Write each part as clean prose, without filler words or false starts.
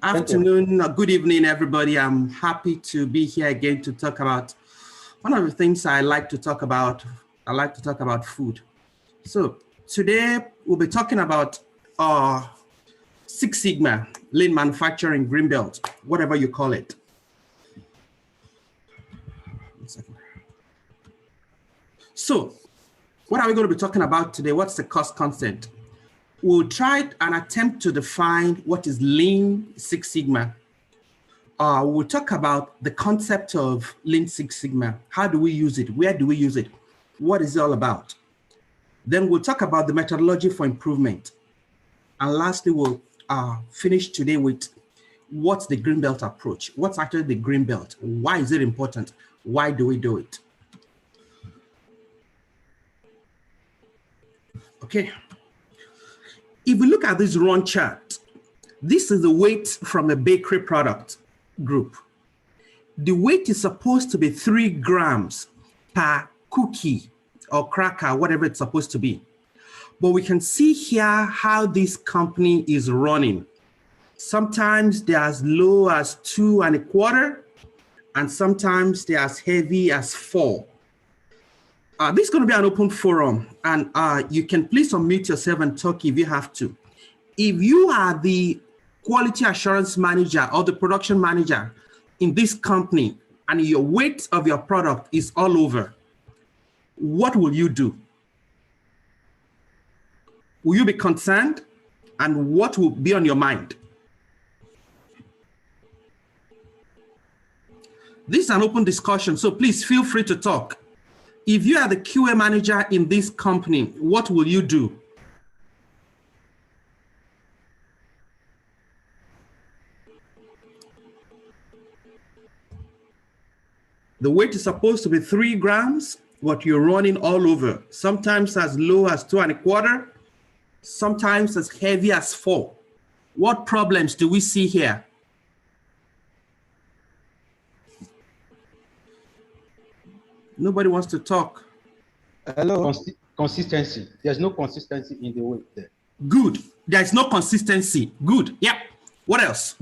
Afternoon, good evening, everybody. I'm happy to be here again to talk about one of the things I like to talk about. I like to talk about food. So today we'll be talking about Six Sigma, lean manufacturing, green belt, whatever you call it. So what are we going to be talking about today? What's the cost constant? We'll try and attempt to define what is Lean Six Sigma. We'll talk about the concept of Lean Six Sigma. How do we use it? Where do we use it? What is it all about? Then we'll talk about the methodology for improvement. And lastly, we'll finish today with what's the green belt approach? What's actually the green belt? Why is it important? Why do we do it? Okay. If we look at this run chart, this is the weight from a bakery product group. The weight is supposed to be 3 grams per cookie or cracker, whatever it's supposed to be. But we can see here how this company is running. Sometimes they're as low as 2 1/4, and sometimes they're as heavy as 4. This is going to be an open forum, and you can please unmute yourself and talk if you have to. If you are the quality assurance manager or the production manager in this company and your weight of your product is all over, what will you do? Will you be concerned? And what will be on your mind? This is an open discussion, so please feel free to talk. If you are the QA manager in this company, what will you do? The weight is supposed to be 3 grams, but you're running all over. Sometimes as low as 2 1/4, sometimes as heavy as 4. What problems do we see here? Nobody wants to talk. Hello. Consistency. There's no consistency in the weight there. Good. There's no consistency. Good. Yeah. What else?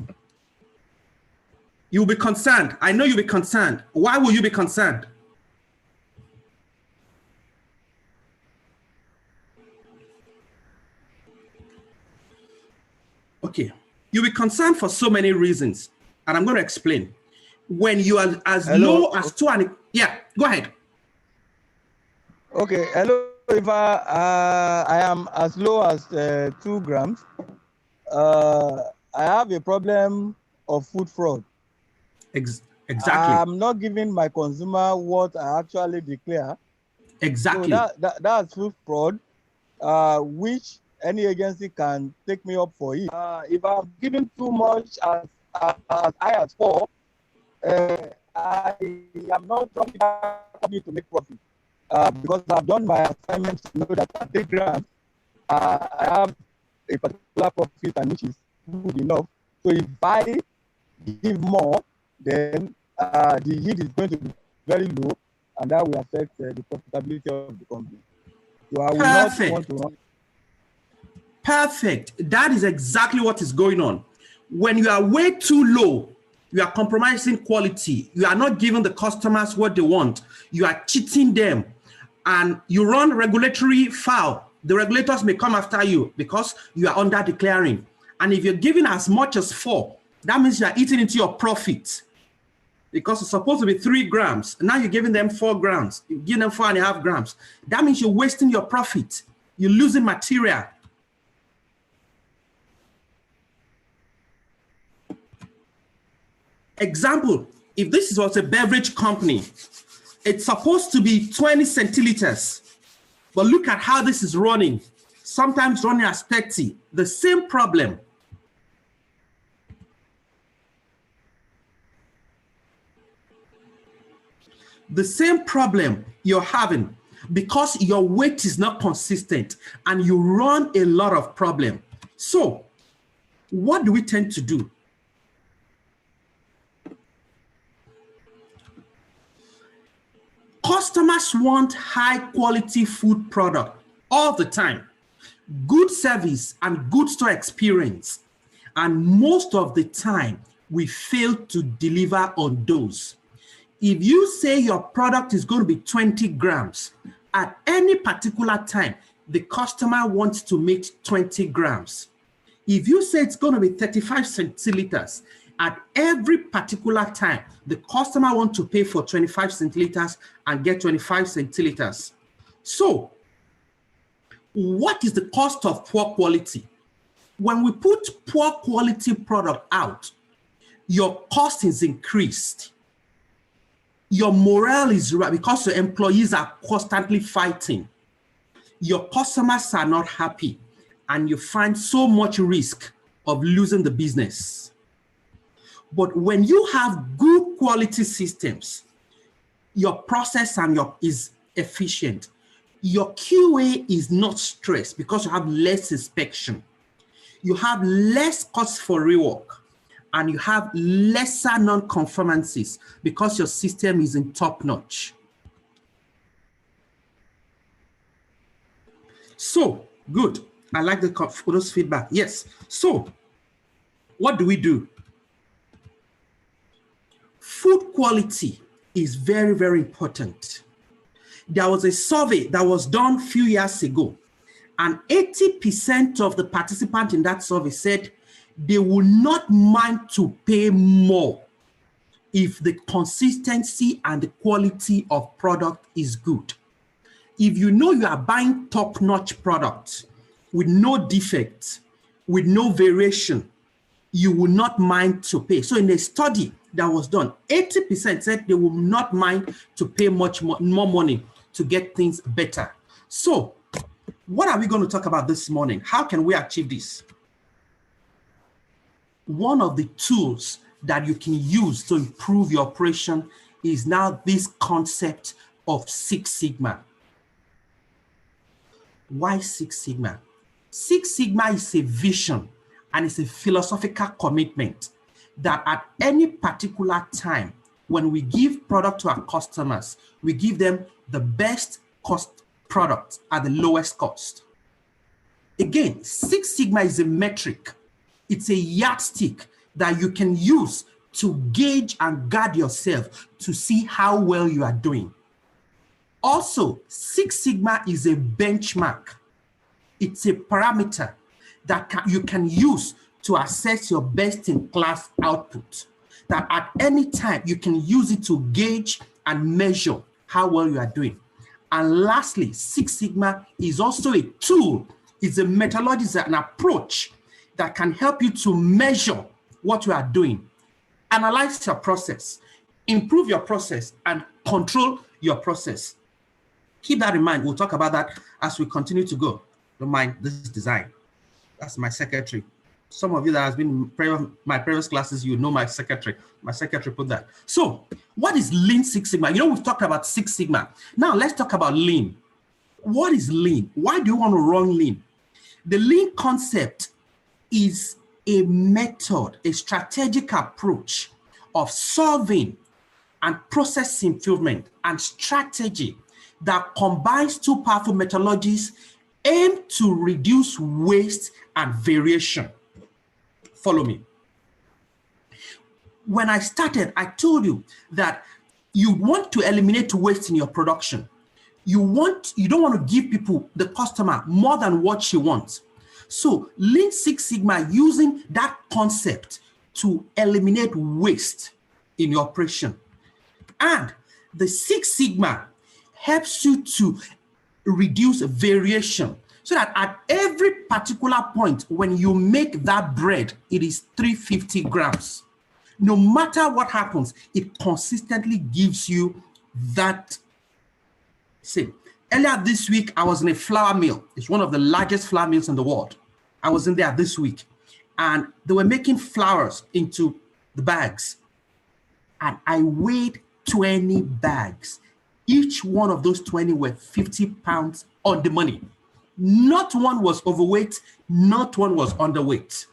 You'll be concerned. I know you'll be concerned. Why will you be concerned? Okay. You'll be concerned for so many reasons, and I'm going to explain. When you are as low as 2 yeah, go ahead. Okay, hello. If I am as low as 2 grams, I have a problem of food fraud. Exactly. I'm not giving my consumer what I actually declare. Exactly. So that's food fraud, which any agency can take me up for it. If I'm giving too much as high as 4, I am not trying to make profit because I've done my assignments to know that at 8 grams, I have a particular profit and which is good enough. So if I give more, then the yield is going to be very low, and that will affect the profitability of the company. So I will not want to run. Perfect. That is exactly what is going on. When you are way too low, you are compromising quality. You are not giving the customers what they want. You are cheating them. And you run regulatory foul. The regulators may come after you because you are under declaring. And if you're giving as much as 4, that means you are eating into your profit. Because it's supposed to be 3 grams. Now you're giving them 4 grams. You give them 4.5 grams. That means you're wasting your profit. You're losing material. Example, if this was a beverage company, it's supposed to be 20 centiliters. But look at how this is running. Sometimes running as 30. The same problem. The same problem you're having because your weight is not consistent and you run a lot of problem. So what do we tend to do? Customers want high quality food product all the time, good service and good store experience. And most of the time, we fail to deliver on those. If you say your product is going to be 20 grams, at any particular time, the customer wants to make 20 grams. If you say it's going to be 35 centiliters, at every particular time, the customer wants to pay for 25 centiliters and get 25 centiliters. So, what is the cost of poor quality? When we put poor quality product out, your cost is increased. Your morale is right because your employees are constantly fighting. Your customers are not happy, and you find so much risk of losing the business. But when you have good quality systems, your process is efficient. Your QA is not stressed because you have less inspection. You have less cost for rework, and you have lesser non-conformances because your system is in top notch. So, good. I like those feedback. Yes. So, what do we do? Food quality is very, very important. There was a survey that was done a few years ago, and 80% of the participants in that survey said they would not mind to pay more if the consistency and the quality of product is good. If you know you are buying top-notch products with no defects, with no variation, you will not mind to pay. So in a study that was done, 80% said they will not mind to pay much more money to get things better. So what are we going to talk about this morning? How can we achieve this? One of the tools that you can use to improve your operation is now this concept of Six Sigma. Why Six Sigma? Six Sigma is a vision and it's a philosophical commitment that at any particular time, when we give product to our customers, we give them the best cost product at the lowest cost. Again, Six Sigma is a metric. It's a yardstick that you can use to gauge and guard yourself to see how well you are doing. Also, Six Sigma is a benchmark. It's a parameter that you can use to assess your best-in-class output. That at any time, you can use it to gauge and measure how well you are doing. And lastly, Six Sigma is also a tool. It's a methodology, it's an approach that can help you to measure what you are doing, analyze your process, improve your process, and control your process. Keep that in mind. We'll talk about that as we continue to go. Don't mind this design. That's my secretary. Some of you that has been in my previous classes, you know my secretary. My secretary put that. So what is Lean Six Sigma? You know, we've talked about Six Sigma. Now let's talk about Lean. What is Lean? Why do you want to run Lean? The Lean concept is a method, a strategic approach of solving and process improvement and strategy that combines two powerful methodologies aimed to reduce waste and variation. Follow me. When I started, I told you that you want to eliminate waste in your production. You don't want to give people, the customer, more than what she wants. So Lean Six Sigma using that concept to eliminate waste in your operation. And the Six Sigma helps you to reduce variation so that at every particular point when you make that bread, it is 350 grams. No matter what happens, it consistently gives you that same. Earlier this week, I was in a flour mill. It's one of the largest flour mills in the world. I was in there this week, and they were making flours into the bags. And I weighed 20 bags. Each one of those 20 were 50 pounds on the money. Not one was overweight, not one was underweight.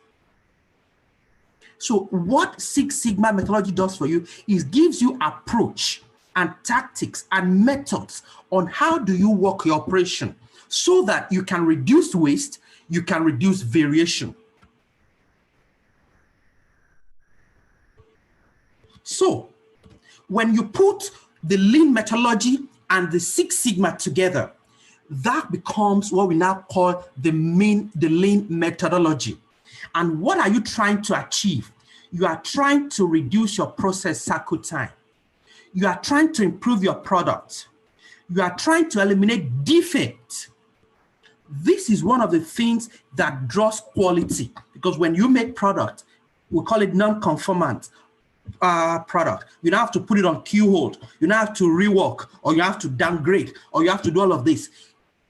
So what Six Sigma methodology does for you is gives you approach and tactics and methods on how do you work your operation so that you can reduce waste, you can reduce variation. So when you put the lean methodology and the Six Sigma together, that becomes what we now call the lean methodology. And what are you trying to achieve? You are trying to reduce your process cycle time. You are trying to improve your product. You are trying to eliminate defects. This is one of the things that draws quality, because when you make product, we call it non-conformant product. You don't have to put it on queue hold. You don't have to rework, or you have to downgrade, or you have to do all of this.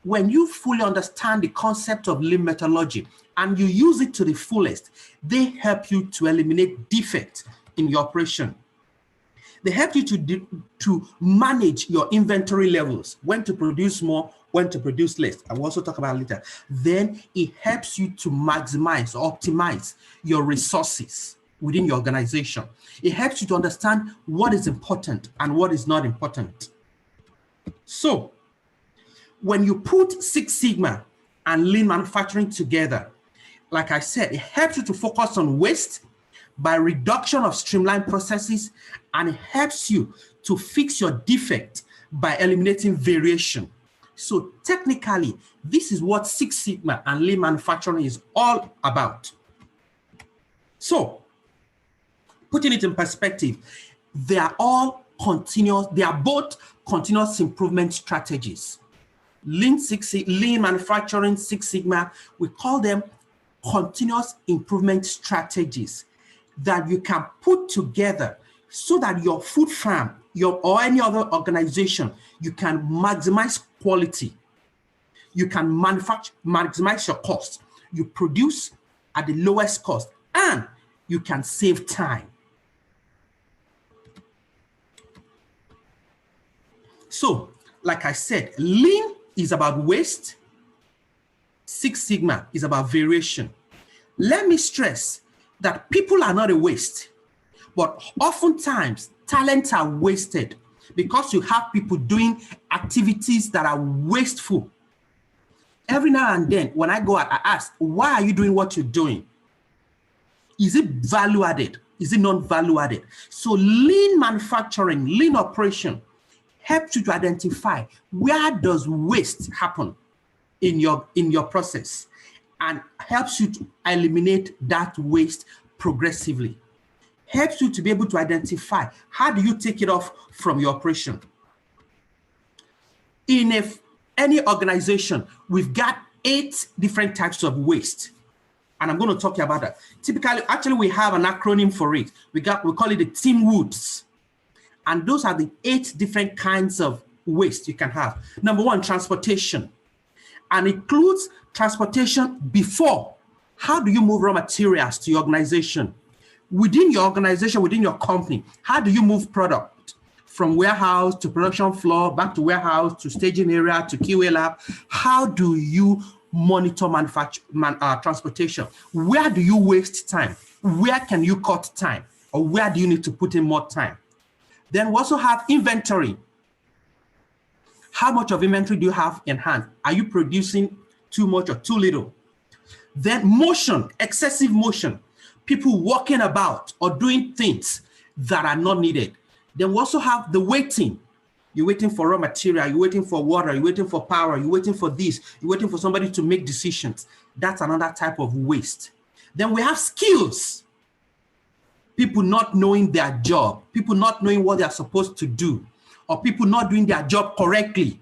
When you fully understand the concept of lean methodology and you use it to the fullest, they help you to eliminate defects in your operation. They help you to manage your inventory levels, when to produce more, when to produce less. I will also talk about it later. Then it helps you to maximize or optimize your resources within your organization. It helps you to understand what is important and what is not important. So when you put Six Sigma and lean manufacturing together, like I said, it helps you to focus on waste by reduction of streamlined processes, and it helps you to fix your defect by eliminating variation. So technically, this is what Six Sigma and lean manufacturing is all about. So putting it in perspective, they are all continuous, they are both continuous improvement strategies. Lean manufacturing, Six Sigma, we call them continuous improvement strategies that you can put together so that your food farm, or any other organization, you can maximize quality. You can maximize your cost. You produce at the lowest cost, and you can save time. So, like I said, lean is about waste. Six Sigma is about variation. Let me stress that people are not a waste, but oftentimes talents are wasted because you have people doing activities that are wasteful. Every now and then, when I go out, I ask, why are you doing what you're doing? Is it value added? Is it non-value added? So lean manufacturing, lean operation helps you to identify where does waste happen in your process, and helps you to eliminate that waste progressively. Helps you to be able to identify how do you take it off from your operation. In any organization, we've got 8 different types of waste, and I'm going to talk about that. Typically, actually, we have an acronym for it. We call it the Team Woods, and those are the 8 different kinds of waste you can have. Number 1, transportation, and includes transportation before. How do you move raw materials to your organization? Within your organization, within your company, how do you move product from warehouse to production floor, back to warehouse, to staging area, to QA lab? How do you monitor transportation? Where do you waste time? Where can you cut time? Or where do you need to put in more time? Then we also have inventory. How much of inventory do you have in hand? Are you producing too much or too little? Then motion, excessive motion. People walking about or doing things that are not needed. Then we also have the waiting. You're waiting for raw material, you're waiting for water, you're waiting for power, you're waiting for this, you're waiting for somebody to make decisions. That's another type of waste. Then we have skills. People not knowing their job, people not knowing what they're supposed to do, or people not doing their job correctly,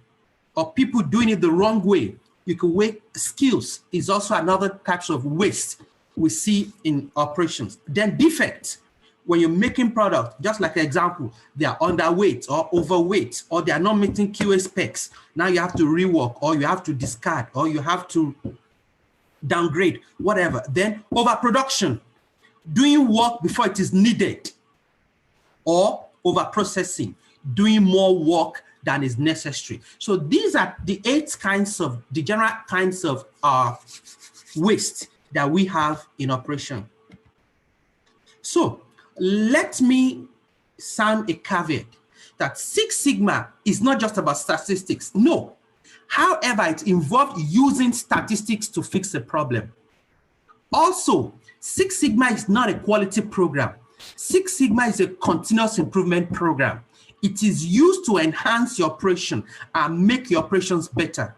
or people doing it the wrong way. You can wait. Skills is also another type of waste we see in operations. Then defects. When you're making product, just like the example, they are underweight or overweight, or they are not meeting QA specs. Now you have to rework, or you have to discard, or you have to downgrade, whatever. Then overproduction, doing work before it is needed, or overprocessing, doing more work than is necessary. So these are the general kinds of waste that we have in operation. So let me sound a caveat that Six Sigma is not just about statistics. No. However, it involved using statistics to fix a problem. Also, Six Sigma is not a quality program. Six Sigma is a continuous improvement program. It is used to enhance your operation and make your operations better.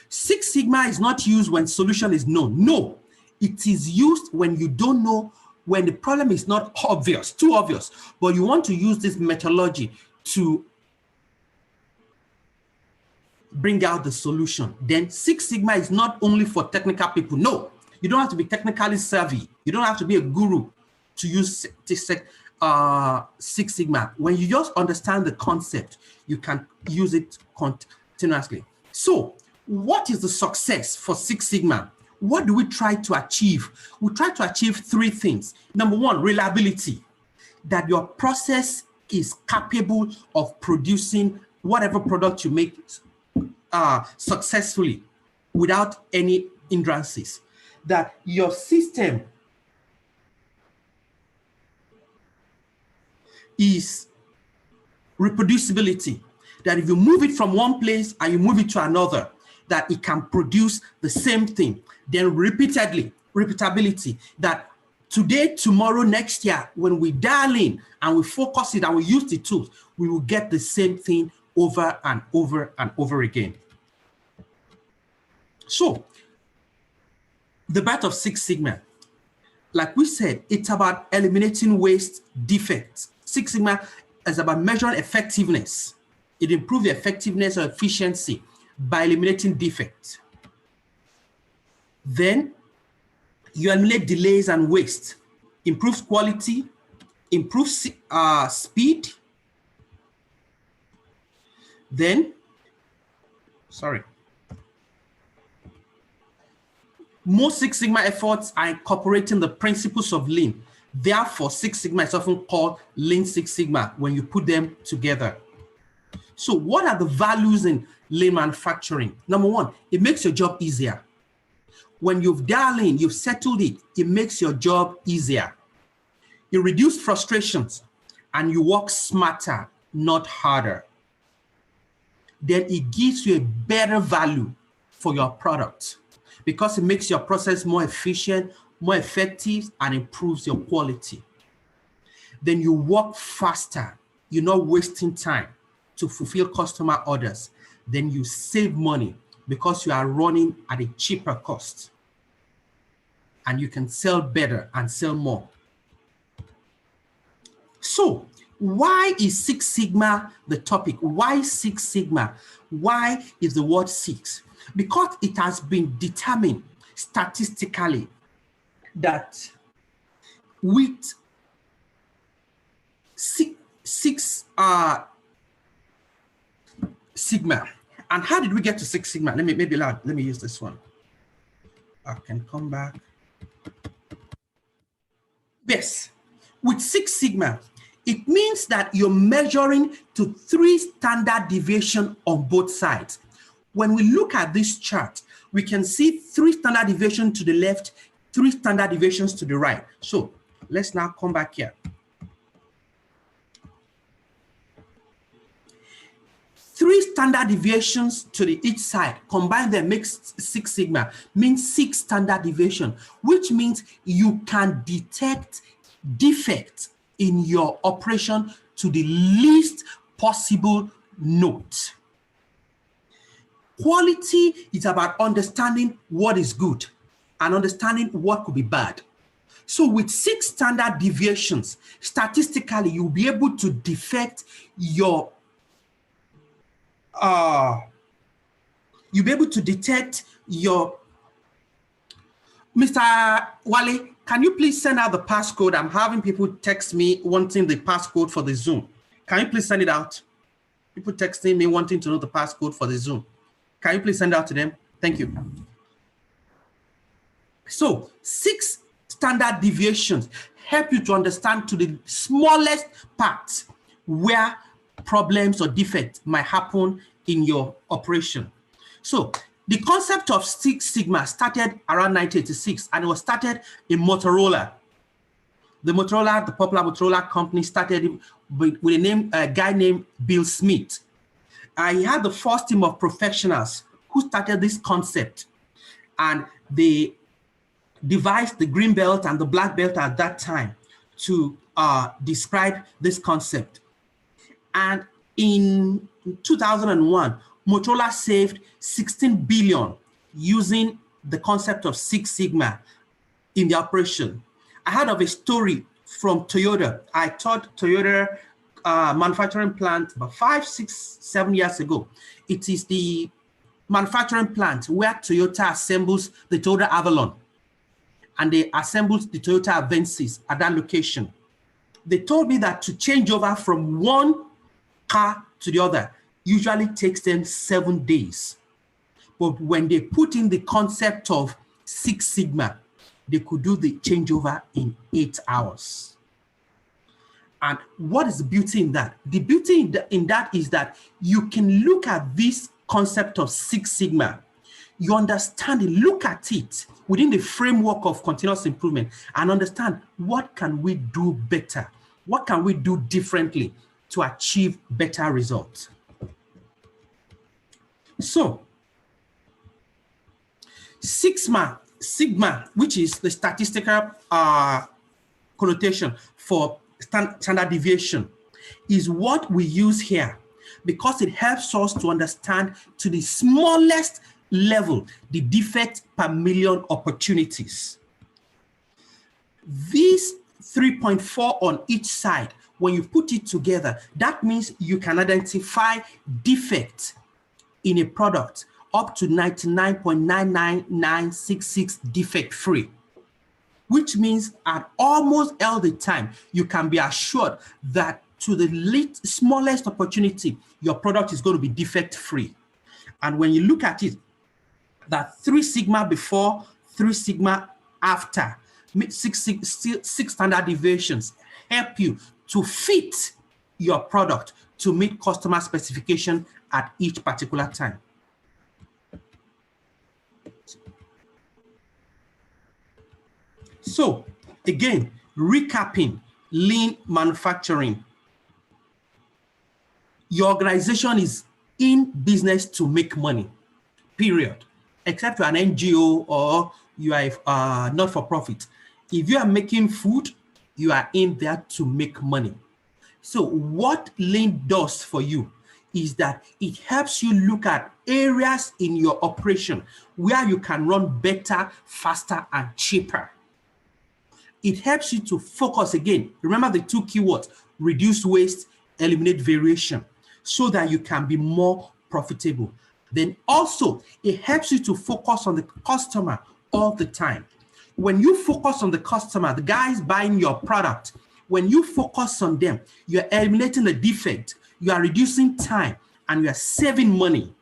Six Sigma is not used when solution is known. No, it is used when you don't know, when the problem is not obvious, too obvious, but you want to use this methodology to bring out the solution. Then Six Sigma is not only for technical people. No, you don't have to be technically savvy. You don't have to be a guru to use Six Sigma. When you just understand the concept, you can use it continuously. So what is the success for Six Sigma? What do we try to achieve? We try to achieve three things. Number one, reliability, that your process is capable of producing whatever product you make successfully without any hindrances. That your system is reproducibility, that if you move it from one place and you move it to another, that it can produce the same thing. Then repeatability, that today, tomorrow, next year, when we dial in and we focus it and we use the tools, we will get the same thing over and over and over again. So the birth of Six Sigma, like we said, it's about eliminating waste, defects. Six Sigma is about measuring effectiveness. It improves the effectiveness or efficiency by eliminating defects. Then you eliminate delays and waste, improves quality, improves speed. Then, most Six Sigma efforts are incorporating the principles of Lean. Therefore, Six Sigma is often called Lean Six Sigma when you put them together. So what are the values in lean manufacturing? Number one, it makes your job easier. When you've dialed in, you've settled it, it makes your job easier. You reduce frustrations and you work smarter, not harder. Then it gives you a better value for your product because it makes your process more efficient, more effective, and improves your quality. Then you work faster. You're not wasting time to fulfill customer orders. Then you save money because you are running at a cheaper cost. And you can sell better and sell more. So why is Six Sigma the topic? Why Six Sigma? Why is the word six? Because it has been determined statistically that with six Sigma. And how did we get to Six Sigma? Let me use this one. I can come back. Yes, with Six Sigma, it means that you're measuring to 3 standard deviations on both sides. When we look at this chart, we can see 3 standard deviations to the left, 3 standard deviations to the right. So let's now come back here. 3 standard deviations to each side, combine them makes Six Sigma, means 6 standard deviation, which means you can detect defects in your operation to the least possible note. Quality is about understanding what is good and understanding what could be bad. So with 6 standard deviations, statistically, you'll be able to detect your Mr. Wale, can you please send out the passcode? I'm having people text me wanting the passcode for the Zoom. Can you please send it out? People texting me wanting to know the passcode for the Zoom. Can you please send it out to them? Thank you. So 6 standard deviations help you to understand to the smallest part where problems or defects might happen in your operation. So the concept of Six Sigma started around 1986, and it was started in Motorola. The popular Motorola company, started with a guy named Bill Smith. He had the first team of professionals who started this concept, and they devised the green belt and the black belt at that time to describe this concept. And in 2001, Motorola saved 16 billion using the concept of Six Sigma in the operation. I heard of a story from Toyota. I taught Toyota manufacturing plant about 5, 6, 7 years ago. It is the manufacturing plant where Toyota assembles the Toyota Avalon, and they assembled the Toyota Avensis at that location. They told me that to change over from one car to the other usually takes them 7 days. But when they put in the concept of Six Sigma, they could do the changeover in 8 hours. And what is the beauty in that? The beauty in that is that you can look at this concept of Six Sigma. You understand it, look at it within the framework of continuous improvement and understand what can we do better? What can we do differently to achieve better results? So, Sigma, which is the statistical connotation for standard deviation, is what we use here because it helps us to understand to the smallest level the defect per million opportunities. These 3.4 on each side, when you put it together, that means you can identify defects in a product up to 99.99966 defect free, which means at almost all the time, you can be assured that to the smallest opportunity, your product is going to be defect free. And when you look at it, that 3 sigma before, 3 sigma after, six standard deviations help you to fit your product to meet customer specification at each particular time. So again, recapping lean manufacturing. Your organization is in business to make money, period. Except you're an NGO or you are not for profit. If you are making food, you are in there to make money. So what lean does for you is that it helps you look at areas in your operation where you can run better, faster, and cheaper. It helps you to focus again. Remember the 2 keywords, reduce waste, eliminate variation, so that you can be more profitable. Then also, it helps you to focus on the customer all the time. When you focus on the customer, the guys buying your product, when you focus on them, you're eliminating the defect, you are reducing time, and you are saving money.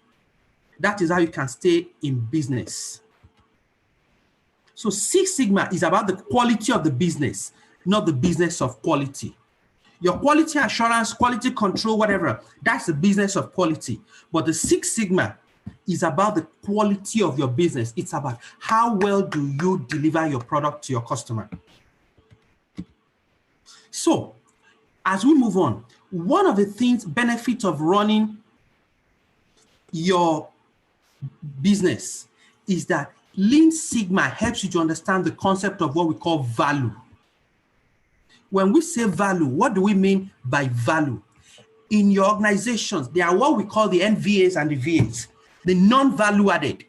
That is how you can stay in business. So Six Sigma is about the quality of the business, not the business of quality. Your quality assurance, quality control, whatever, that's the business of quality. But the Six Sigma is about the quality of your business. It's about how well do you deliver your product to your customer. So as we move on, one of the benefits of running your business is that Lean Sigma helps you to understand the concept of what we call value. When we say value, what do we mean by value? In your organizations, there are what we call the NVAs and the VAs, the non-value added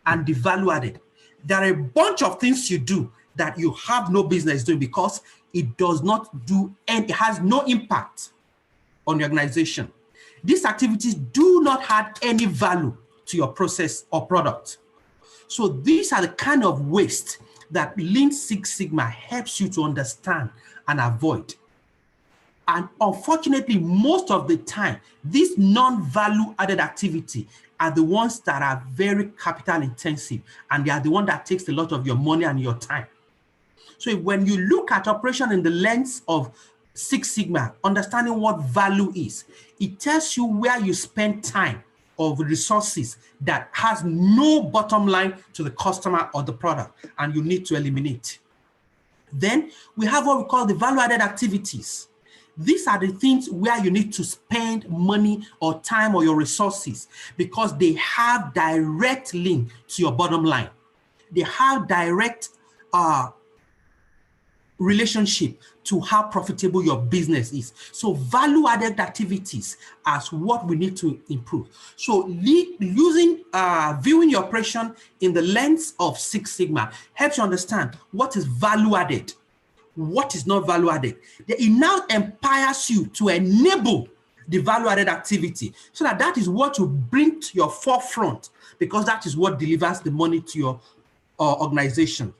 and the value added. There are a bunch of things you do that you have no business doing because it does not do, and it has no impact on your organization. These activities do not add any value to your process or product. So these are the kind of waste that Lean Six Sigma helps you to understand and avoid. And unfortunately, most of the time, these non-value added activity are the ones that are very capital intensive, and they are the one that takes a lot of your money and your time. So when you look at operation in the lens of Six Sigma, understanding what value is, it tells you where you spend time of resources that has no bottom line to the customer or the product, and you need to eliminate. Then we have what we call the value-added activities. These are the things where you need to spend money or time or your resources because they have direct link to your bottom line. They have direct relationship to how profitable your business is. So value-added activities as what we need to improve. So viewing your operation in the lens of Six Sigma helps you understand what is value-added, what is not value-added. It now empowers you to enable the value-added activity so that is what you bring to your forefront, because that is what delivers the money to your organization.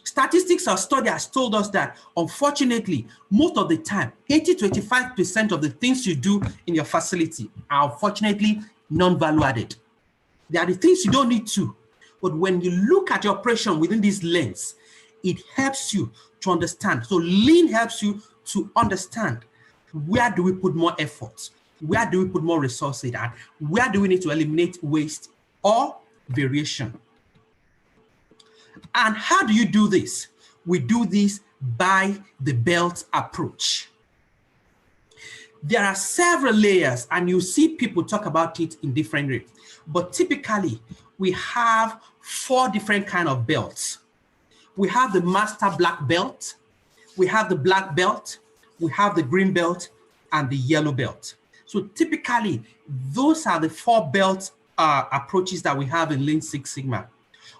Statistics or study has told us that, unfortunately, most of the time, 80 to 85% of the things you do in your facility are unfortunately non-value added. They are the things you don't need to. But when you look at your operation within this lens, it helps you to understand. So lean helps you to understand, where do we put more effort? Where do we put more resources at? Where do we need to eliminate waste or variation? And how do you do this? We do this by the belt approach. There are several layers, and you see people talk about it in different ways. But typically, we have 4 different kinds of belts. We have the master black belt, we have the black belt, we have the green belt, and the yellow belt. So typically, those are the 4 belt approaches that we have in Lean Six Sigma.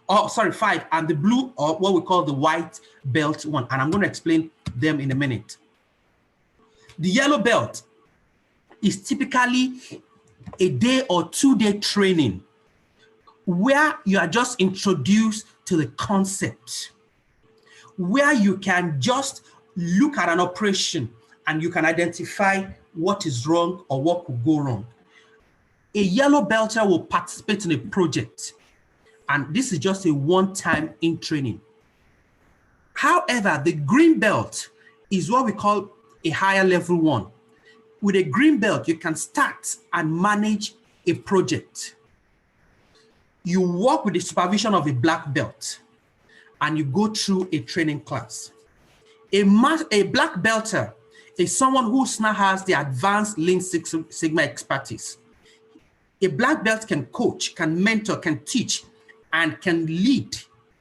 Oh, sorry, 5, and the blue, or what we call the white belt one. And I'm going to explain them in a minute. The yellow belt is typically a day or 2-day training where you are just introduced to the concept, where you can just look at an operation and you can identify what is wrong or what could go wrong. A yellow belter will participate in a project, and this is just a one-time in training. However, the green belt is what we call a higher level one. With a green belt, you can start and manage a project. You work with the supervision of a black belt, and you go through a training class. A black belter is someone who now has the advanced Lean Six Sigma expertise. A black belt can coach, can mentor, can teach, and can lead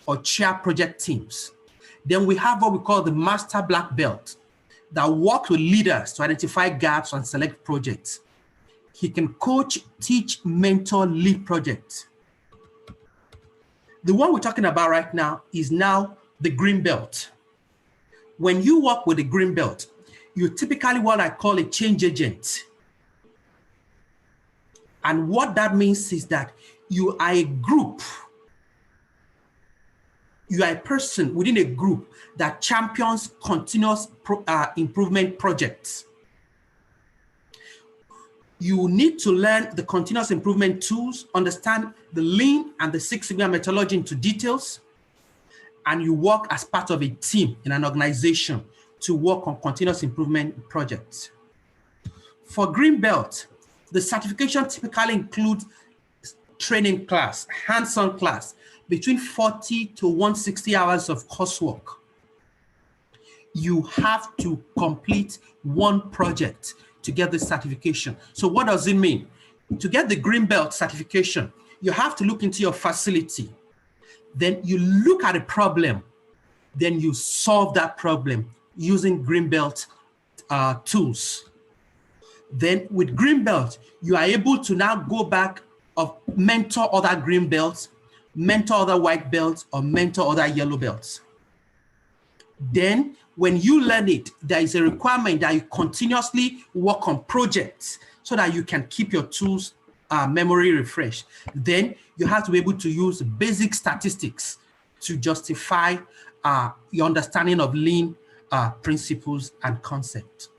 or chair project teams. Then we have what we call the master black belt that works with leaders to identify gaps and select projects. He can coach, teach, mentor, lead projects. The one we're talking about right now is now the green belt. When you work with the green belt, you're typically what I call a change agent. And what that means is that you are a group. You are a person within a group that champions continuous improvement projects. You need to learn the continuous improvement tools, understand the Lean and the Six Sigma methodology into details, and you work as part of a team in an organization to work on continuous improvement projects. For Green Belt, the certification typically includes training class, hands-on class, between 40 to 160 hours of coursework. You have to complete one project to get the certification. So what does it mean? To get the Green Belt certification, you have to look into your facility. Then you look at a problem. Then you solve that problem using Green Belt tools. Then with Green Belt, you are able to now go back of mentor other Green Belts, mentor other white belts, or mentor other yellow belts. Then when you learn it, there is a requirement that you continuously work on projects so that you can keep your tools memory refreshed. Then you have to be able to use basic statistics to justify your understanding of Lean principles and concepts.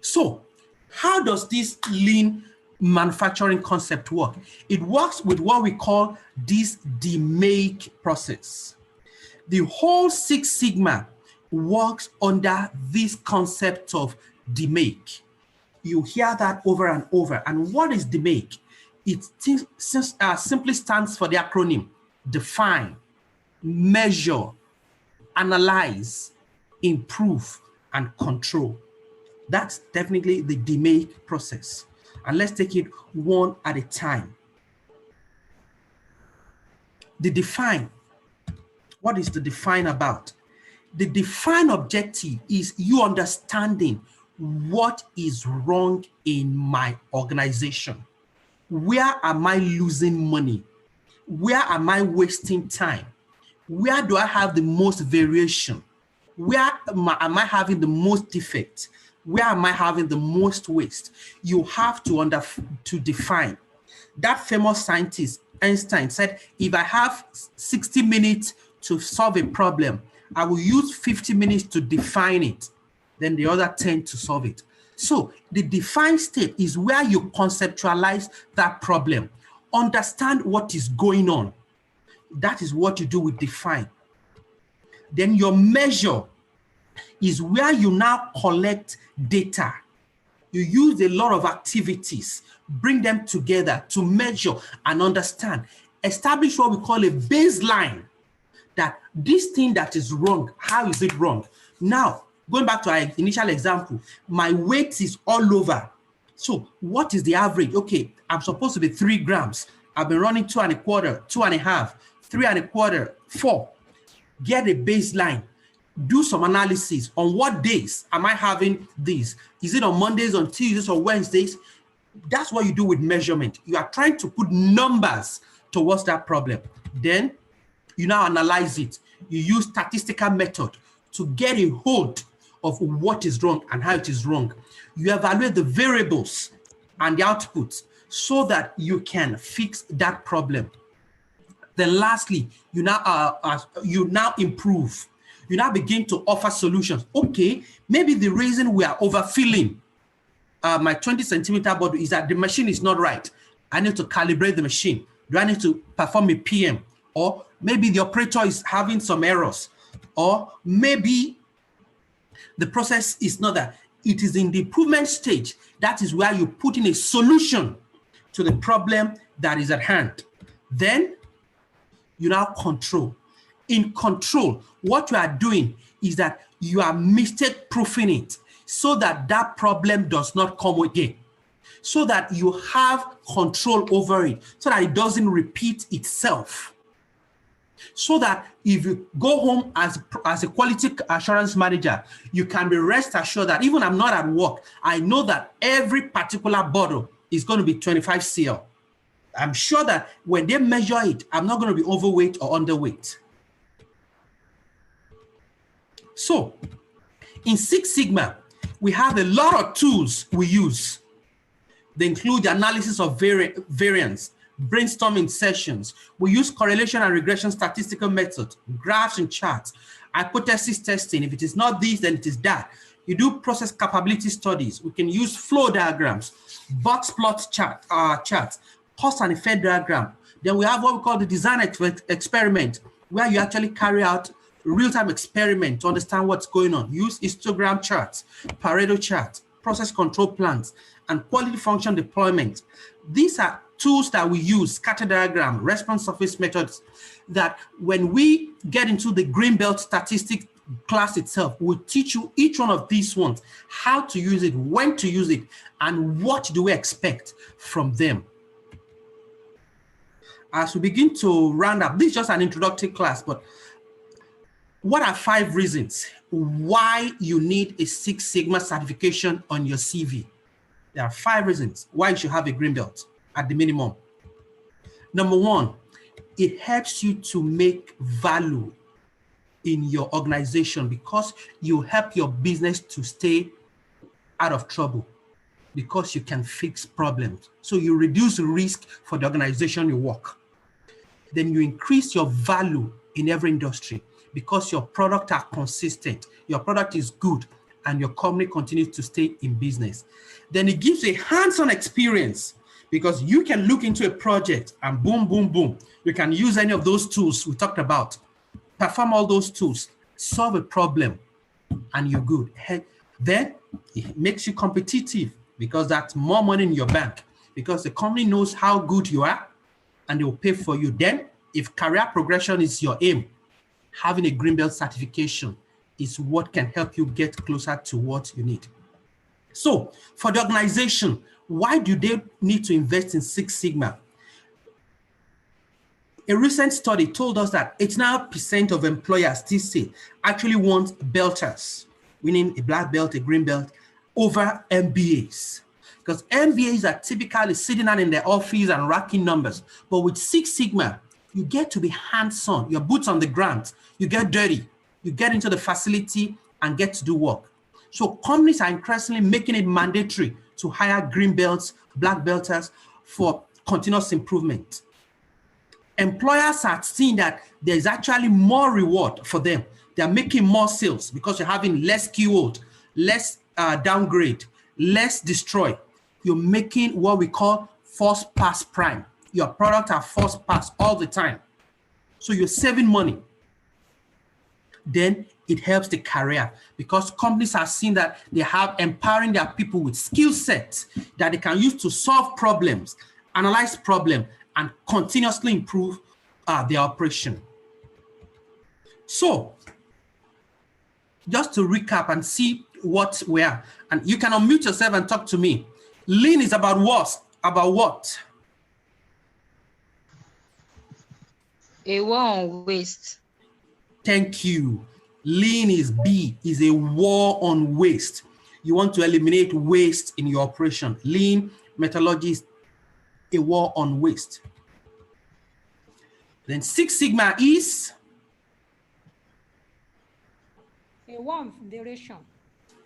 So how does this Lean manufacturing concept work? It works with what we call this demake process. The whole Six Sigma works under this concept of demake. You hear that over and over. And what is demake? It simply stands for the acronym define, measure, analyze, improve, and control. That's definitely the demake process. And let's take it one at a time. The define. What is the define about? The define objective is you understanding what is wrong in my organization. Where am I losing money? Where am I wasting time? Where do I have the most variation? Where am I having the most defect? Where am I having the most waste? You have to define. That famous scientist, Einstein, said, if I have 60 minutes to solve a problem, I will use 50 minutes to define it, then the other 10 to solve it. So the define state is where you conceptualize that problem, understand what is going on. That is what you do with define. Then your measure is where you now collect data. You use a lot of activities, bring them together to measure and understand. Establish what we call a baseline, that this thing that is wrong, how is it wrong? Now, going back to our initial example, my weight is all over. So what is the average? Okay, I'm supposed to be 3 grams. I've been running 2.25, 2.5, 3.25, 4. Get a baseline. Do some analysis on what days am I having this? Is it on Mondays, on Tuesdays, or Wednesdays? That's what you do with measurement. You are trying to put numbers towards that problem. Then you now analyze it. You use statistical method to get a hold of what is wrong and how it is wrong. You evaluate the variables and the outputs so that you can fix that problem. Then lastly, you now improve. You now begin to offer solutions. Okay, maybe the reason we are overfilling my 20 centimeter bottle is that the machine is not right. I need to calibrate the machine. Do I need to perform a PM? Or maybe the operator is having some errors. Or maybe the process is not that. It is in the improvement stage. That is where you put in a solution to the problem that is at hand. Then you now control. In control, what you are doing is that you are mistake proofing it so that that problem does not come again, so that you have control over it, so that it doesn't repeat itself. So that if you go home as a quality assurance manager, you can be rest assured that even I'm not at work, I know that every particular bottle is going to be 25 cl. I'm sure that when they measure it, I'm not going to be overweight or underweight. So in Six Sigma, we have a lot of tools we use. They include the analysis of variance, brainstorming sessions. We use correlation and regression statistical methods, graphs and charts, hypothesis testing. If it is not this, then it is that. You do process capability studies. We can use flow diagrams, box plot charts, cause and effect diagram. Then we have what we call the design experiment, where you actually carry out real-time experiment to understand what's going on. Use histogram charts, Pareto charts, process control plans, and quality function deployment. These are tools that we use, scatter diagram, response surface methods, that when we get into the green belt statistics class itself, we'll teach you each one of these ones, how to use it, when to use it, and what do we expect from them. As we begin to round up, this is just an introductory class, but what are 5 reasons why you need a Six Sigma certification on your CV? There are 5 reasons why you should have a green belt at the minimum. Number 1, it helps you to make value in your organization because you help your business to stay out of trouble because you can fix problems. So you reduce risk for the organization you work. Then you increase your value in every industry because your products are consistent, your product is good, and your company continues to stay in business. Then it gives a hands-on experience because you can look into a project and boom, boom, boom. You can use any of those tools we talked about, perform all those tools, solve a problem, and you're good. Then it makes you competitive because that's more money in your bank because the company knows how good you are and they will pay for you. Then if career progression is your aim, having a green belt certification is what can help you get closer to what you need. So for the organization, why do they need to invest in Six Sigma? A recent study told us that 89% of employers still say actually want belters, meaning a black belt, a green belt, over MBAs. Because MBAs are typically sitting down in their office and racking numbers. But with Six Sigma, you get to be hands-on, your boots on the ground, you get dirty, you get into the facility and get to do work. So companies are increasingly making it mandatory to hire green belts, black belters for continuous improvement. Employers are seeing that there's actually more reward for them. They're making more sales because you're having less keyword, less downgrade, less destroy. You're making what we call first pass prime. Your product are first pass all the time. So you're saving money. Then it helps the career because companies are seeing that they have empowering their people with skill sets that they can use to solve problems, analyze problems, and continuously improve their operation. So, just to recap and see what we are, and you can unmute yourself and talk to me. Lean is about what? About what? A war on waste. Thank you. Lean is B, is a war on waste. You want to eliminate waste in your operation. Lean methodology is a war on waste. Then Six Sigma is a war on variation.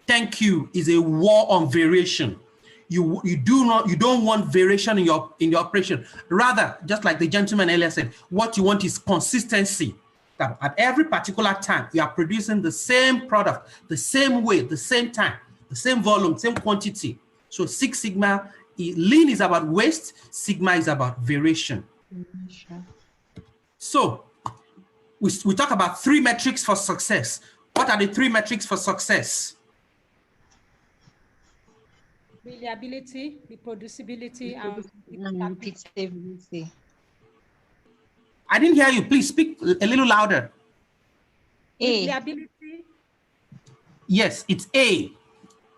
Thank you, is a war on variation. You don't want variation in your operation. Rather, just like the gentleman earlier said, what you want is consistency. That at every particular time you are producing the same product, the same way, the same time, the same volume, same quantity. So Six Sigma, Lean is about waste, Sigma is about variation. So we talk about 3 metrics for success. What are the 3 metrics for success? Reliability, reproducibility, and repeatability. I didn't hear you. Please speak a little louder. Reliability. Yes, it's A.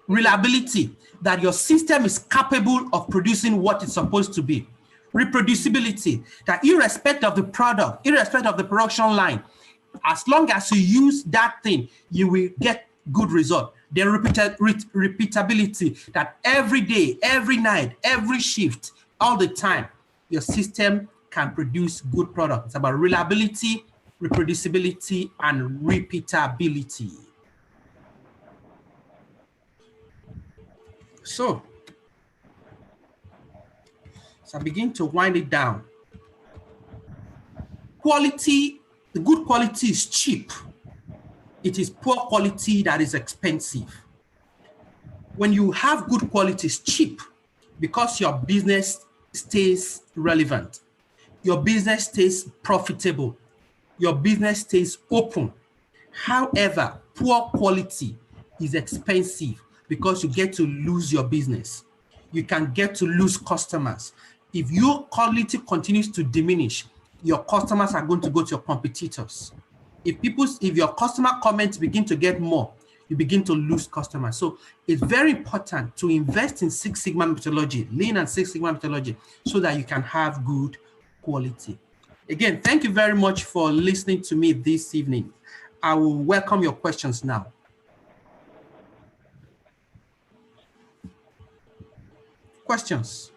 Reliability, that your system is capable of producing what it's supposed to be. Reproducibility, that irrespective of the product, irrespective of the production line, as long as you use that thing, you will get good result. The repeatability, that every day, every night, every shift, all the time, your system can produce good products. It's about reliability, reproducibility, and repeatability. So I begin to wind it down. Quality, the good quality is cheap. It is poor quality that is expensive. When you have good quality, it's cheap because your business stays relevant. Your business stays profitable. Your business stays open. However, poor quality is expensive because you get to lose your business. You can get to lose customers. If your quality continues to diminish, your customers are going to go to your competitors. If your customer comments begin to get more, you begin to lose customers. So it's very important to invest in Six Sigma methodology, Lean and Six Sigma methodology, so that you can have good quality. Again, thank you very much for listening to me this evening. I will welcome your questions now. Questions?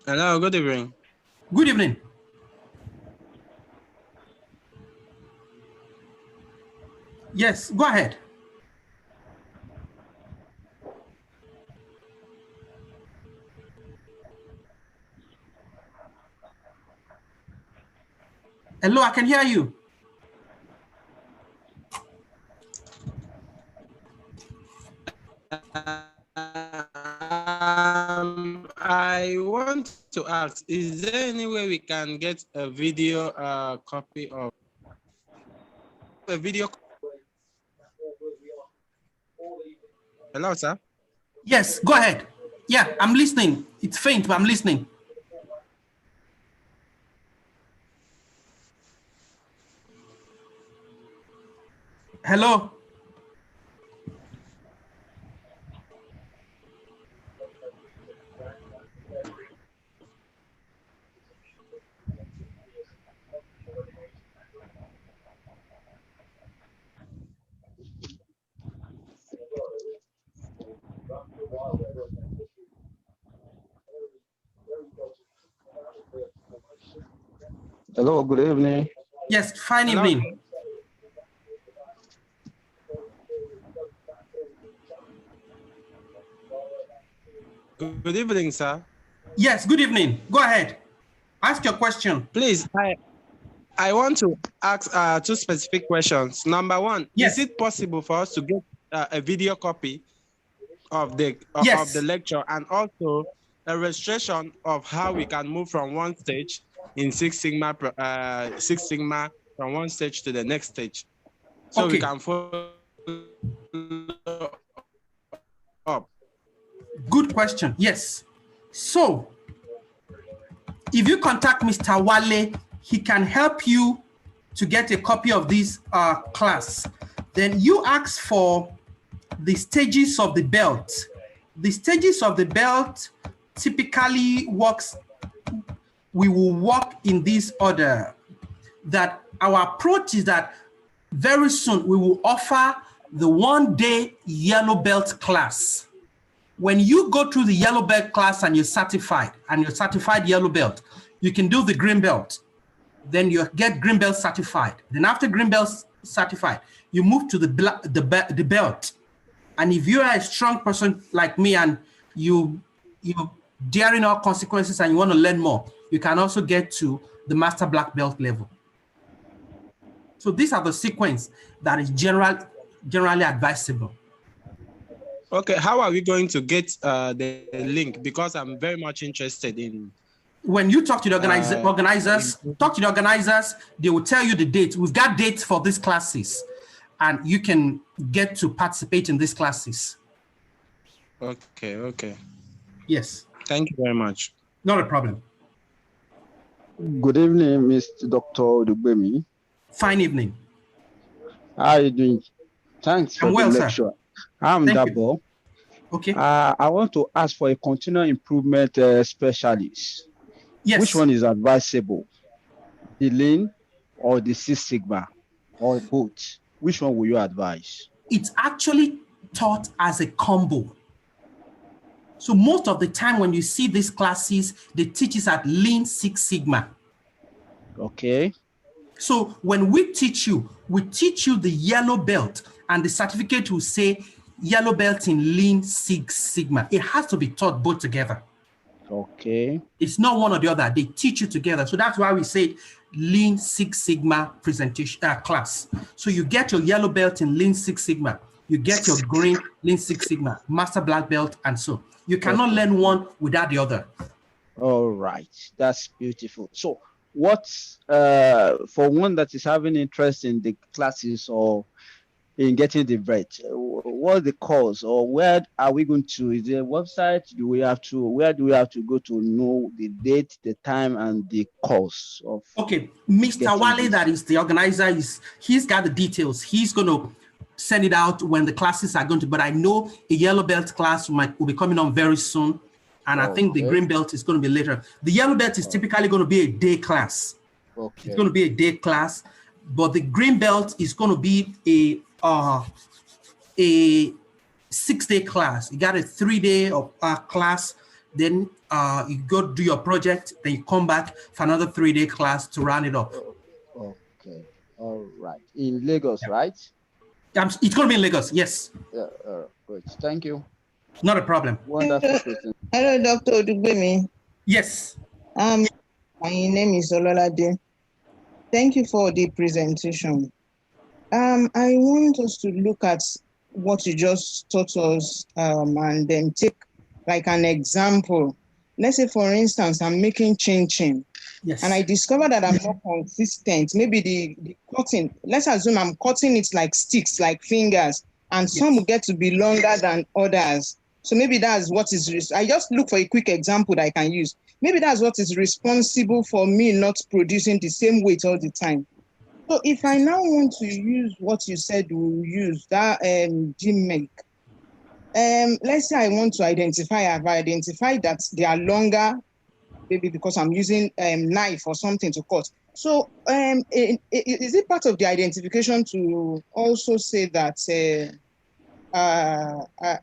Hello, good evening. Good evening. Yes, go ahead. Hello, I can hear you. I want to ask, is there any way we can get a video copy of a video? Hello, sir. Yes, go ahead. Yeah, I'm listening. It's faint, but I'm listening. Hello. Hello, good evening. Yes, fine Hello. evening. Good evening, sir. Yes, good evening. Go ahead. Ask your question. Please, I want to ask two specific questions. Number one, Yes. is it possible for us to get a video copy of the Yes. lecture, and also a registration of how we can move from one stage in Six Sigma from one stage to the next stage, so we Okay. can follow up. Good question. Yes. So, if you contact Mr. Wale, he can help you to get a copy of this class. Then you ask for the stages of the belt. The stages of the belt typically works, we will work in this order. That our approach is that very soon we will offer the 1-day yellow belt class. When you go through the yellow belt class and you're certified yellow belt, you can do the green belt. Then you get green belt certified. Then after green belt certified, you move to the belt. And if you are a strong person like me and you daring all consequences and you want to learn more, you can also get to the master black belt level. So these are the sequence that is generally advisable. Okay, how are we going to get the link? Because I'm very much interested in. When you talk to the organizers, they will tell you the date. We've got dates for these classes, and you can get to participate in these classes. Okay. Yes. Thank you very much. Not a problem. Good evening, Mr. Dr. Dugbemi. Fine evening. How are you doing? Thanks for the lecture. Sir. I'm Dabo. Okay. I want to ask for a continual improvement specialist. Yes. Which one is advisable? The Lean or the Six Sigma or both? Which one will you advise? It's actually taught as a combo. So most of the time when you see these classes, they teach us at Lean Six Sigma. Okay. So when we teach you the yellow belt, and the certificate will say yellow belt in Lean Six Sigma. It has to be taught both together. Okay. It's not one or the other. They teach you together. So that's why we say Lean Six Sigma presentation class. So you get your yellow belt in Lean Six Sigma. You get your green Lean Six Sigma, master black belt, and so. You cannot learn one without the other. All right. That's beautiful. So what's for one that is having interest in the classes or in getting the bread, what's the course, or where are we going to? Is there a website? Where do we have to go to know the date, the time, and the course of? Okay, Mr. Wale, that is the organizer, he's got the details. He's going to send it out when the classes are going to, but I know a yellow belt class will be coming on very soon. And I think the green belt is going to be later. The yellow belt is typically going to be a day class. Okay. It's going to be a day class, but the green belt is going to be a 6-day class. You got a 3-day class, then you go do your project, then you come back for another 3-day class to round it up. Okay, all right. In Lagos, right? It's going to be in Lagos, yes. Yeah, good. Thank you. Not a problem. Wonderful. Hello, Dr. Dugbemi. Yes. My name is Ololade. Thank you for the presentation. I want us to look at what you just taught us and then take like an example. Let's say, for instance, I'm making chin-chin. Yes. And I discover that I'm not consistent. Maybe the cutting, let's assume I'm cutting it like sticks, like fingers, and some will get to be longer than others. So maybe that's what is, I just look for a quick example that I can use. Maybe that's what is responsible for me not producing the same weight all the time. So if I now want to use what you said we'll use, that gym make, let's say I want to identify, I've identified that they are longer, maybe because I'm using a knife or something to cut. So is it part of the identification to also say that,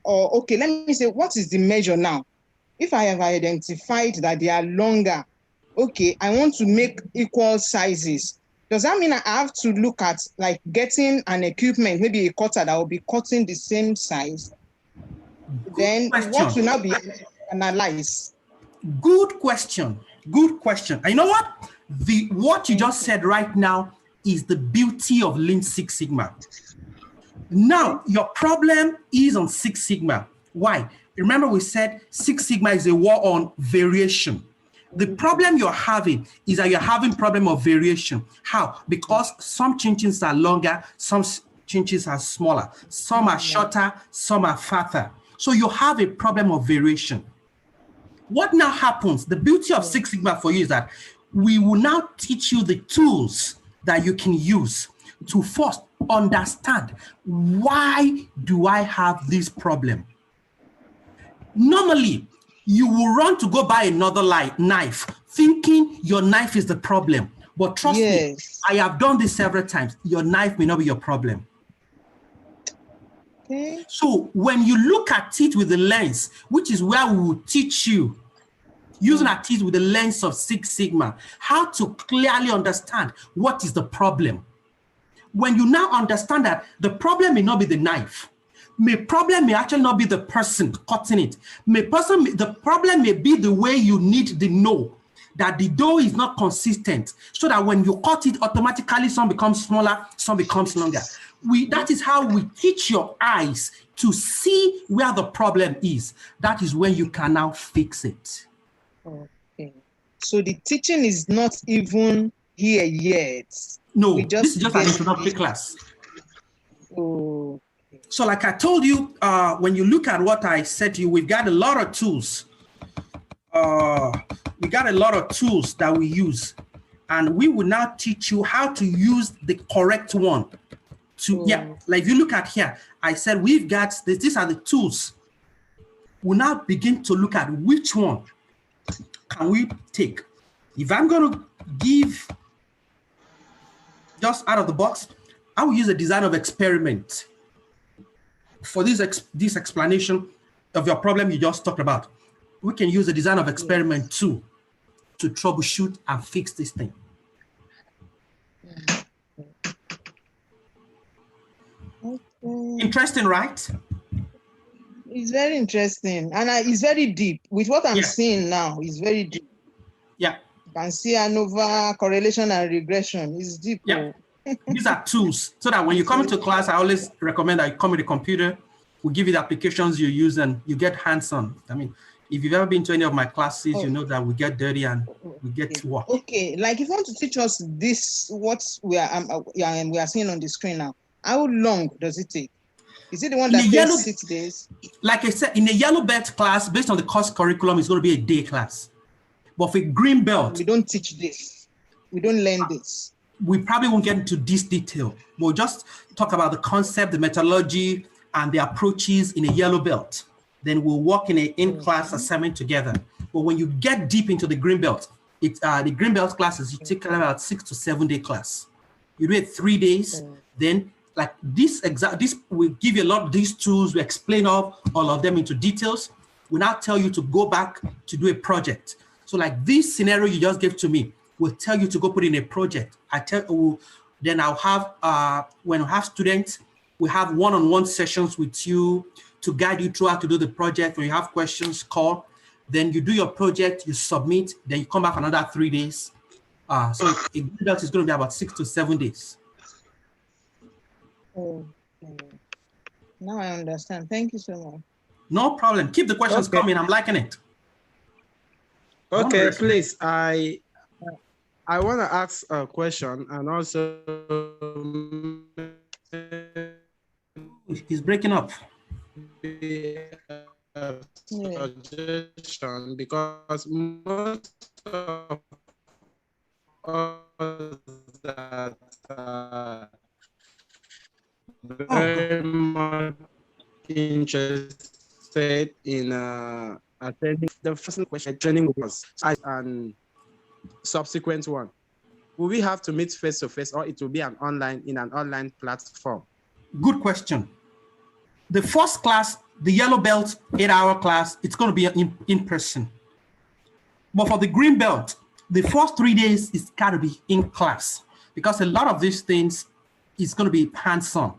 or okay, let me say, what is the measure now? If I have identified that they are longer, okay, I want to make equal sizes. Does that mean I have to look at like getting an equipment, maybe a cutter that will be cutting the same size? Then what will now be analyzed? Good question. Good question. And you know what? What you just said right now is the beauty of Lean Six Sigma. Now, your problem is on Six Sigma. Why? Remember we said Six Sigma is a war on variation. The problem you're having is that you're having problem of variation. How? Because some chinchins are longer, some chinchins are smaller, some are shorter, some are fatter. So you have a problem of variation. What now happens, the beauty of Six Sigma for you is that we will now teach you the tools that you can use to first understand, why do I have this problem? Normally, you will run to go buy another knife, thinking your knife is the problem. But trust me, I have done this several times. Your knife may not be your problem. Okay. So when you look at it with the lens, which is where we will teach you, using our teeth with the lens of Six Sigma, how to clearly understand what is the problem. When you now understand that the problem may not be the knife, problem may actually not be the person cutting it. The problem may be the way you need the dough, that the dough is not consistent, so that when you cut it, automatically some becomes smaller, some becomes longer. That is how we teach your eyes to see where the problem is. That is when you can now fix it. Okay. So the teaching is not even here yet. No, this is just an introductory class. Oh. So like I told you, when you look at what I said to you, we've got a lot of tools. We got a lot of tools that we use. And we will now teach you how to use the correct one. Like if you look at here, I said we've got this, these are the tools. We'll now begin to look at which one can we take. If I'm going to give just out of the box, I will use a design of experiment for this explanation of your problem you just talked about. We can use a design of experiment too to troubleshoot and fix this thing. Okay. Interesting, right? It's very interesting, and it's very deep. With what I'm seeing now, it's very deep. Yeah. You can see ANOVA, correlation and regression. It's deep. Yeah. These are tools, so that when you come into class, I always recommend that you come with a computer. We'll give you the applications you use and you get hands-on. I mean, if you've ever been to any of my classes, you know that we get dirty and we get to work. Okay, like if you want to teach us this, what we are seeing on the screen now, how long does it take? Is it the one that takes 6 days? Like I said, in a yellow belt class, based on the course curriculum, it's going to be a day class. But for a green belt, we don't teach this. We don't learn this. We probably won't get into this detail. We'll just talk about the concept, the methodology, and the approaches in a yellow belt. Then we'll work in an in-class assignment together. But when you get deep into the green belt, the green belt classes, you take about 6 to 7 day class. You do it 3 days, then like this will give you a lot of these tools. We explain all of them into details. We now tell you to go back to do a project. So like this scenario you just gave to me, we'll tell you to go put in a project. Then I'll have, when we have students, we have one-on-one sessions with you to guide you through how to do the project. When you have questions, call. Then you do your project, you submit, then you come back another 3 days. So a green belt is going to be about 6 to 7 days. Now I understand. Thank you so much. No problem. Keep the questions coming. I'm liking it. Okay, please. I want to ask a question and also he's breaking up. Suggestion, because most of us that very much interested in attending the first question training was and subsequent one. Will we have to meet face to face, or it will be an online platform? Good question. The first class, the yellow belt 8-hour class, it's going to be in person. But for the green belt, the first 3 days is got to be in class because a lot of these things is going to be hands-on.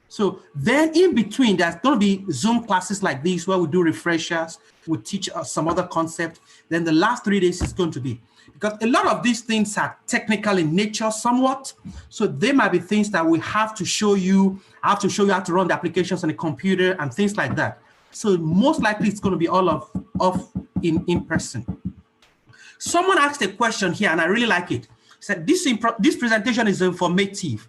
So then in between, there's going to be Zoom classes like these where we do refreshers, we teach some other concept. Then the last 3 days is going to be, because a lot of these things are technical in nature somewhat. So there might be things that we have to show you, how to run the applications on a computer and things like that. So most likely it's going to be all of in person. Someone asked a question here and I really like it. Said this presentation is informative.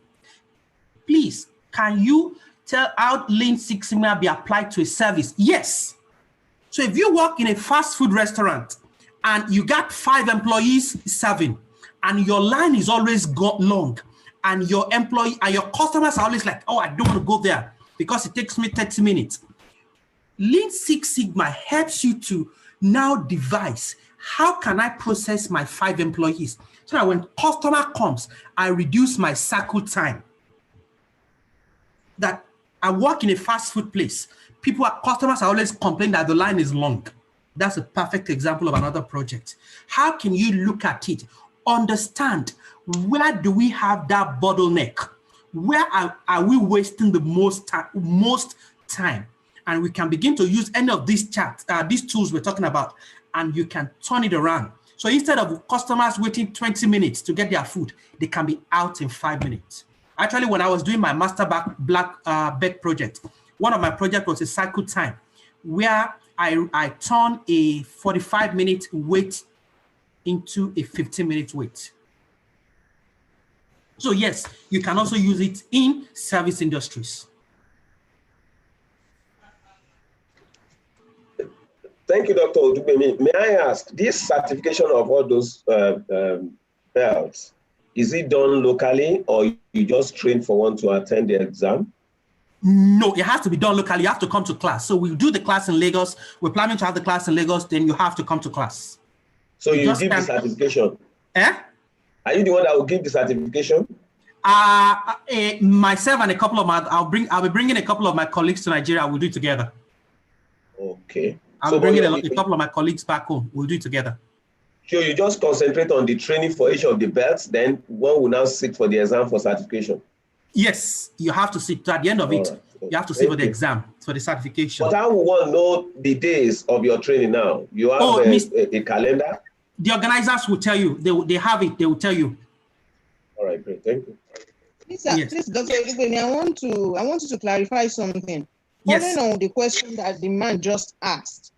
Please, can you tell how Lean Six Sigma be applied to a service? Yes. So if you work in a fast food restaurant and you got 5 employees serving and your line is always long and your employee and your customers are always like, oh, I don't want to go there because it takes me 30 minutes. Lean Six Sigma helps you to now devise, how can I process my 5 employees so that when customer comes, I reduce my cycle time. That I work in a fast food place. Customers are always complaining that the line is long. That's a perfect example of another project. How can you look at it, understand where do we have that bottleneck? Where are we wasting the most time? And we can begin to use any of these these tools we're talking about, and you can turn it around. So instead of customers waiting 20 minutes to get their food, they can be out in 5 minutes. Actually, when I was doing my master black belt project, one of my projects was a cycle time where I turned a 45-minute wait into a 15-minute wait. So yes, you can also use it in service industries. Thank you, Dr. Odubemi. May I ask, this certification of all those belts, is it done locally or you just train for one to attend the exam? No, it has to be done locally. You have to come to class. So we'll do the class in Lagos. We're planning to have the class in Lagos. Then you have to come to class. So you give the certification? Eh? Are you the one that will give the certification? Myself and a couple of my, I'll be bringing a couple of my colleagues to Nigeria. We'll do it together. Okay. I'll be bringing a couple of my colleagues back home. We'll do it together. So you just concentrate on the training for each of the belts, then one will now sit for the exam for certification? Yes, you have to sit. At the end of it, you have to sit for the exam, for the certification. But how will one know the days of your training now? You have a calendar? The organizers will tell you. They have it. They will tell you. All right, great. Thank you. Please, Dr. Odubemi, I want you to clarify something. Yes. Following on the question that the man just asked,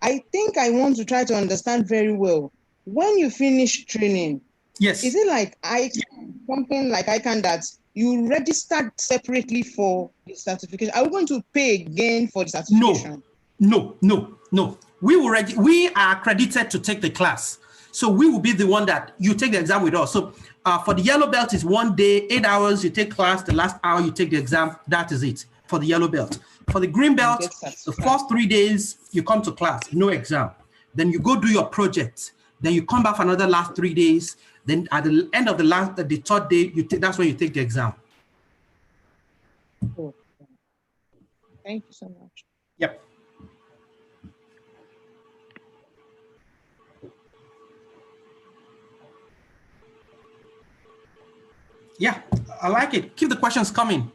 I think I want to try to understand very well. When you finish training, yes, is it like something like ICANN that you registered separately for the certification? Are we going to pay again for the certification? No. We are accredited to take the class. So we will be the one that you take the exam with us. So for the yellow belt is 1 day, 8 hours, you take class, the last hour you take the exam. That is it for the yellow belt. For the green belt, the first 3 days you come to class, no exam. Then you go do your project. Then you come back for another last 3 days. Then at the end of the third day, that's when you take the exam. Oh, thank you so much. Yep. Yeah, I like it. Keep the questions coming.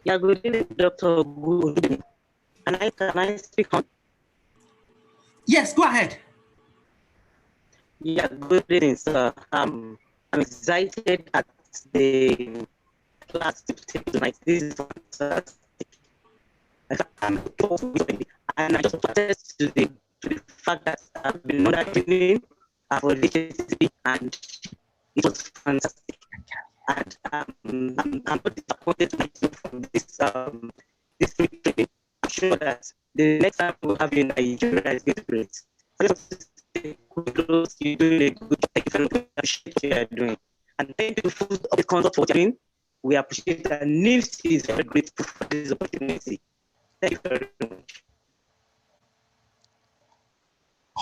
Yeah, good evening, Dr. Good. Can I speak on? Yes, go ahead. Yeah, good evening, sir. I'm excited at the class tonight. This is fantastic. And I just attest to the fact that I've been monitoring for the and it was fantastic. And I'm not disappointed from this training. I'm sure that the next time we'll have in Nigeria is going to be great. I just want to say kudos, you're doing a good job. Thank you very much. Appreciate what you're doing. And thank you for the conduct for what you're doing. We appreciate that. NIFS is very grateful for this opportunity. Thank you very much.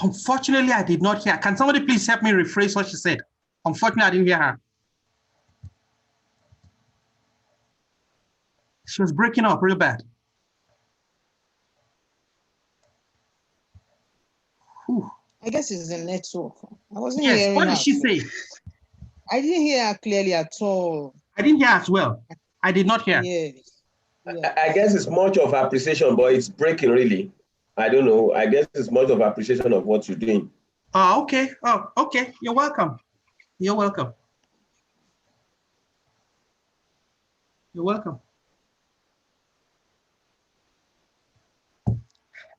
Unfortunately, I did not hear. Can somebody please help me rephrase what she said? Unfortunately, I didn't hear her. She was breaking up real bad. Whew. I guess it's the network. I wasn't Yes, hearing what her. did she say? I didn't hear her clearly at all. I didn't hear as well. I did not hear. Yes. Yeah. I guess it's much of appreciation, but it's breaking really. I don't know. I guess it's much of appreciation of what you're doing. Oh, okay. Oh, okay. You're welcome. You're welcome. You're welcome.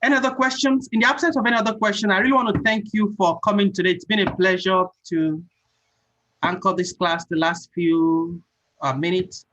Any other questions? In the absence of any other question, I really want to thank you for coming today. It's been a pleasure to anchor this class the last few minutes.